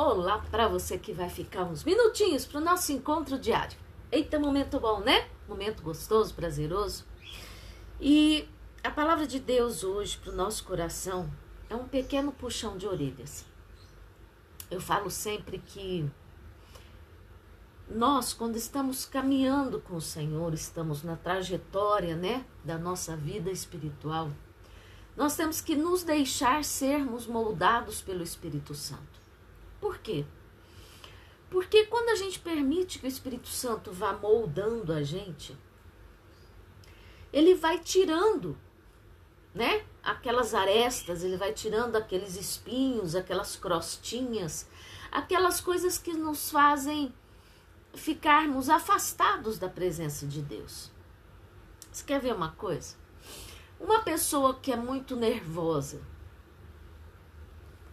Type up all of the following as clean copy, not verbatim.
Olá para você que vai ficar uns minutinhos para o nosso encontro diário. Eita, momento bom, né? Momento gostoso, prazeroso. E a palavra de Deus hoje para o nosso coração é um pequeno puxão de orelhas. Eu falo sempre que nós, quando estamos caminhando com o Senhor, estamos na trajetória, né, da nossa vida espiritual, nós temos que nos deixar sermos moldados pelo Espírito Santo. Por quê? Porque quando a gente permite que o Espírito Santo vá moldando a gente, ele vai tirando, né, aquelas arestas, ele vai tirando aqueles espinhos, aquelas crostinhas, aquelas coisas que nos fazem ficarmos afastados da presença de Deus. Você quer ver uma coisa? Uma pessoa que é muito nervosa,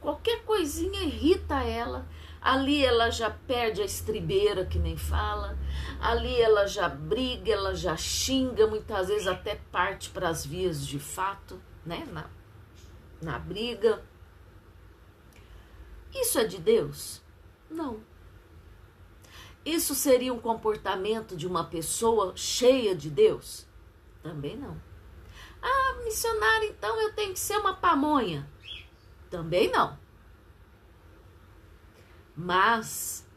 qualquer coisinha irrita ela, ali ela já perde a estribeira, que nem fala, ali ela já briga, ela já xinga, muitas vezes até parte para as vias de fato, né, na briga. Isso é de Deus? Não. Isso seria um comportamento de uma pessoa cheia de Deus? Também não. Ah, missionário, então eu tenho que ser uma pamonha? Também não. Mas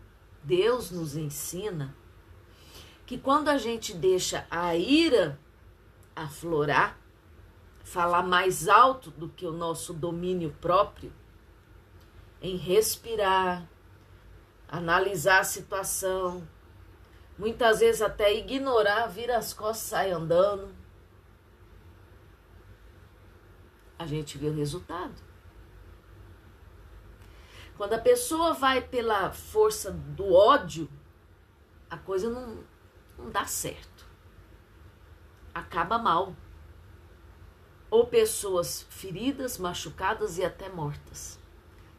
Deus nos ensina que quando a gente deixa a ira aflorar, falar mais alto do que o nosso domínio próprio, em respirar, analisar a situação, muitas vezes até ignorar, vira as costas e sai andando, a gente vê o resultado. Quando a pessoa vai pela força do ódio, a coisa não dá certo. Acaba mal. Ou pessoas feridas, machucadas e até mortas.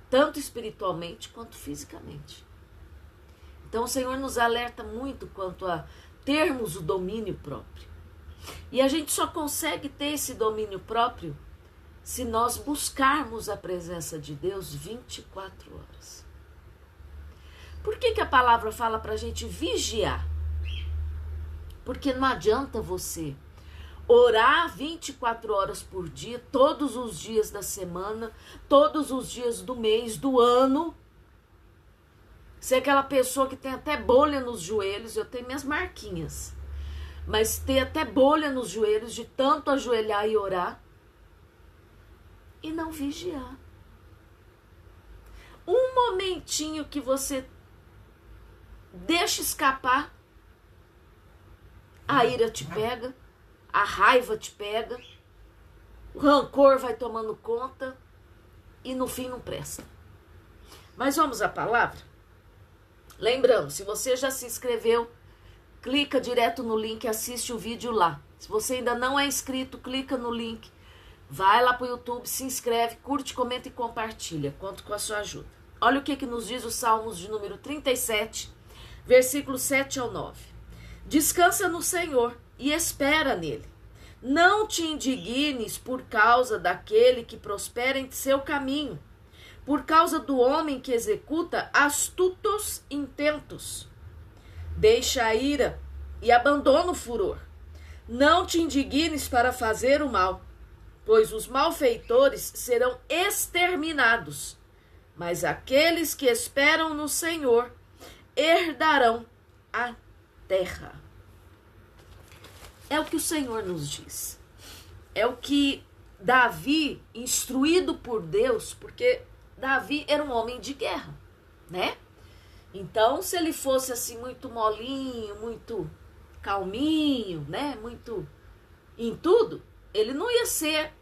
Tanto espiritualmente quanto fisicamente. Então o Senhor nos alerta muito quanto a termos o domínio próprio. E a gente só consegue ter esse domínio próprio se nós buscarmos a presença de Deus 24 horas. Por que a palavra fala para a gente vigiar? Porque não adianta você orar 24 horas por dia, todos os dias da semana, todos os dias do mês, do ano. Ser aquela pessoa que tem até bolha nos joelhos, eu tenho minhas marquinhas, mas tem até bolha nos joelhos de tanto ajoelhar e orar, e não vigiar. Um momentinho que você deixa escapar, a ira te pega, a raiva te pega, o rancor vai tomando conta e no fim não presta. Mas vamos à palavra? Lembrando, se você já se inscreveu, clica direto no link e assiste o vídeo lá. Se você ainda não é inscrito, clica no link. Vai lá para o YouTube, se inscreve, curte, comenta e compartilha. Conto com a sua ajuda. Olha o que nos diz os Salmos de número 37, versículos 7 ao 9. Descansa no Senhor e espera nele. Não te indignes por causa daquele que prospera em seu caminho, por causa do homem que executa astutos intentos. Deixa a ira e abandona o furor. Não te indignes para fazer o mal, pois os malfeitores serão exterminados, mas aqueles que esperam no Senhor herdarão a terra. É o que o Senhor nos diz. É o que Davi, instruído por Deus, porque Davi era um homem de guerra, né? Então, se ele fosse assim muito molinho, muito calminho, né? Muito em tudo, ele não ia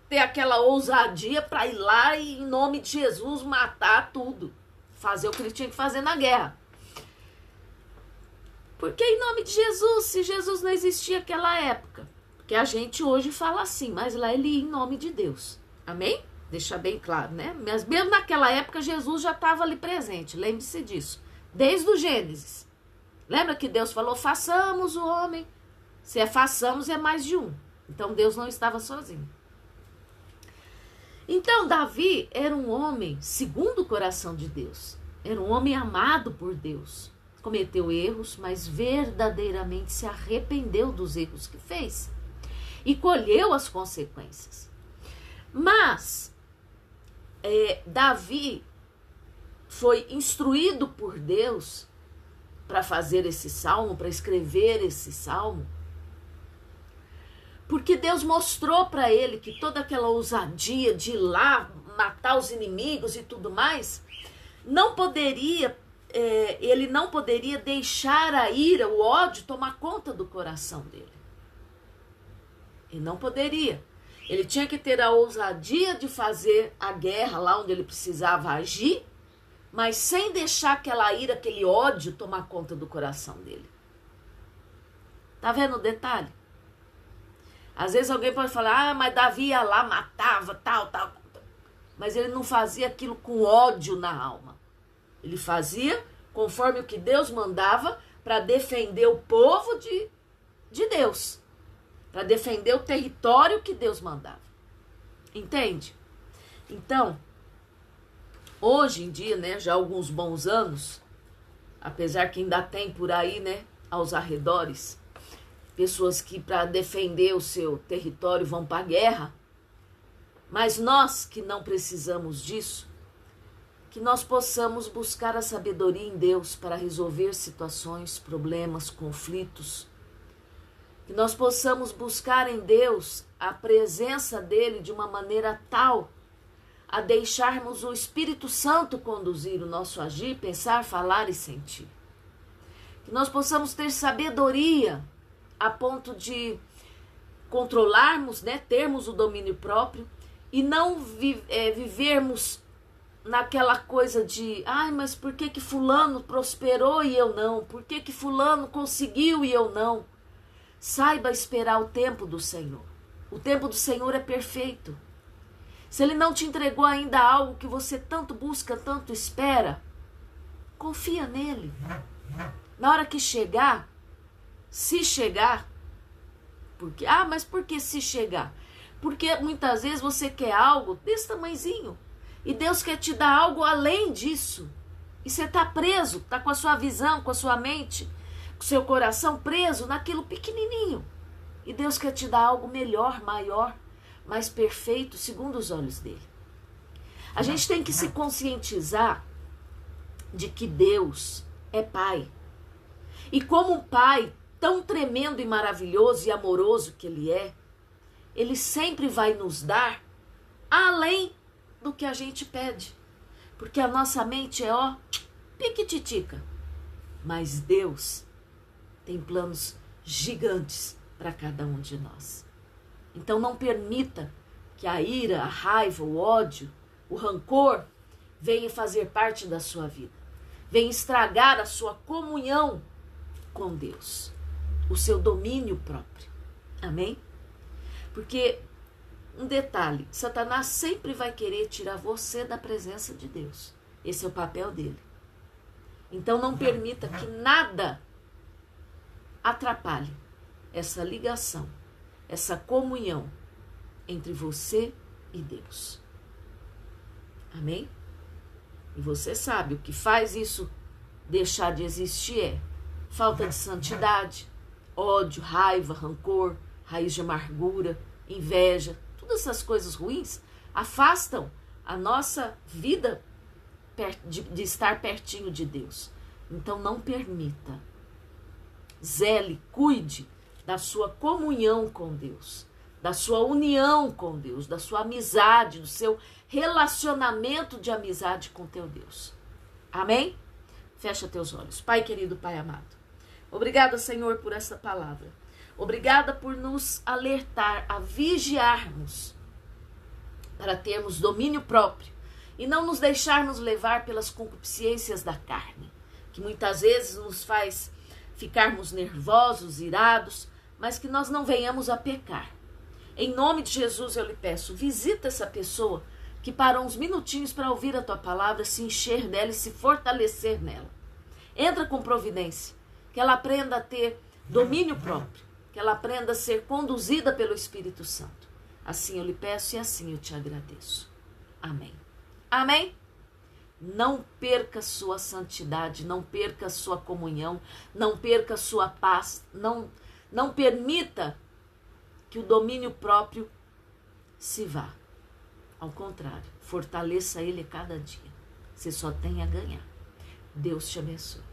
ter aquela ousadia para ir lá e, em nome de Jesus, matar tudo. Fazer o que ele tinha que fazer na guerra. Porque em nome de Jesus, se Jesus não existia naquela época? Porque a gente hoje fala assim, mas lá ele ia em nome de Deus. Amém? Deixa bem claro, né? Mas mesmo naquela época, Jesus já estava ali presente. Lembre-se disso. Desde o Gênesis. Lembra que Deus falou, façamos o homem. Se é façamos, é mais de um. Então, Deus não estava sozinho. Então, Davi era um homem segundo o coração de Deus. Era um homem amado por Deus. Cometeu erros, mas verdadeiramente se arrependeu dos erros que fez. E colheu as consequências. Mas Davi foi instruído por Deus para fazer esse salmo, para escrever esse salmo, porque Deus mostrou para ele que toda aquela ousadia de ir lá matar os inimigos e tudo mais, ele não poderia deixar a ira, o ódio tomar conta do coração dele. Ele não poderia. Ele tinha que ter a ousadia de fazer a guerra lá onde ele precisava agir, mas sem deixar aquela ira, aquele ódio tomar conta do coração dele. Tá vendo o detalhe? Às vezes alguém pode falar, mas Davi ia lá, matava, tal. Mas ele não fazia aquilo com ódio na alma. Ele fazia conforme o que Deus mandava para defender o povo de Deus. Para defender o território que Deus mandava. Entende? Então, hoje em dia, né, já há alguns bons anos, apesar que ainda tem por aí, né, aos arredores, pessoas que para defender o seu território vão para a guerra, mas nós que não precisamos disso, que nós possamos buscar a sabedoria em Deus para resolver situações, problemas, conflitos, que nós possamos buscar em Deus a presença dele de uma maneira tal a deixarmos o Espírito Santo conduzir o nosso agir, pensar, falar e sentir. Que nós possamos ter sabedoria a ponto de controlarmos, né, termos o domínio próprio e não vivermos naquela coisa de, mas por que fulano prosperou e eu não? Por que fulano conseguiu e eu não? Saiba esperar o tempo do Senhor. O tempo do Senhor é perfeito. Se Ele não te entregou ainda algo que você tanto busca, tanto espera, confia nele. Na hora que chegar, se chegar, porque, mas por que se chegar? Porque muitas vezes você quer algo desse tamanhozinho e Deus quer te dar algo além disso. E você está preso, está com a sua visão, com a sua mente, com o seu coração preso naquilo pequenininho. E Deus quer te dar algo melhor, maior, mais perfeito, segundo os olhos dele. A gente tem que se conscientizar de que Deus é Pai. E como um Pai tão tremendo e maravilhoso e amoroso que Ele é, Ele sempre vai nos dar além do que a gente pede. Porque a nossa mente é, piquititica. Mas Deus tem planos gigantes para cada um de nós. Então não permita que a ira, a raiva, o ódio, o rancor venha fazer parte da sua vida. Venha estragar a sua comunhão com Deus. O seu domínio próprio. Amém? Porque, um detalhe, Satanás sempre vai querer tirar você da presença de Deus. Esse é o papel dele. Então não permita que nada atrapalhe essa ligação, essa comunhão entre você e Deus. Amém? E você sabe, o que faz isso deixar de existir é falta de santidade, ódio, raiva, rancor, raiz de amargura, inveja, todas essas coisas ruins afastam a nossa vida de estar pertinho de Deus. Então não permita. Zele, cuide da sua comunhão com Deus, da sua união com Deus, da sua amizade, do seu relacionamento de amizade com teu Deus. Amém? Fecha teus olhos. Pai querido, Pai amado, obrigada, Senhor, por essa palavra. Obrigada por nos alertar a vigiarmos para termos domínio próprio e não nos deixarmos levar pelas concupiscências da carne, que muitas vezes nos faz ficarmos nervosos, irados, mas que nós não venhamos a pecar. Em nome de Jesus eu lhe peço, visita essa pessoa que parou uns minutinhos para ouvir a tua palavra, se encher dela e se fortalecer nela. Entra com providência, que ela aprenda a ter domínio próprio, que ela aprenda a ser conduzida pelo Espírito Santo. Assim eu lhe peço e assim eu te agradeço. Amém. Amém? Não perca sua santidade, não perca sua comunhão, não perca sua paz, não permita que o domínio próprio se vá. Ao contrário, fortaleça ele cada dia. Você só tem a ganhar. Deus te abençoe.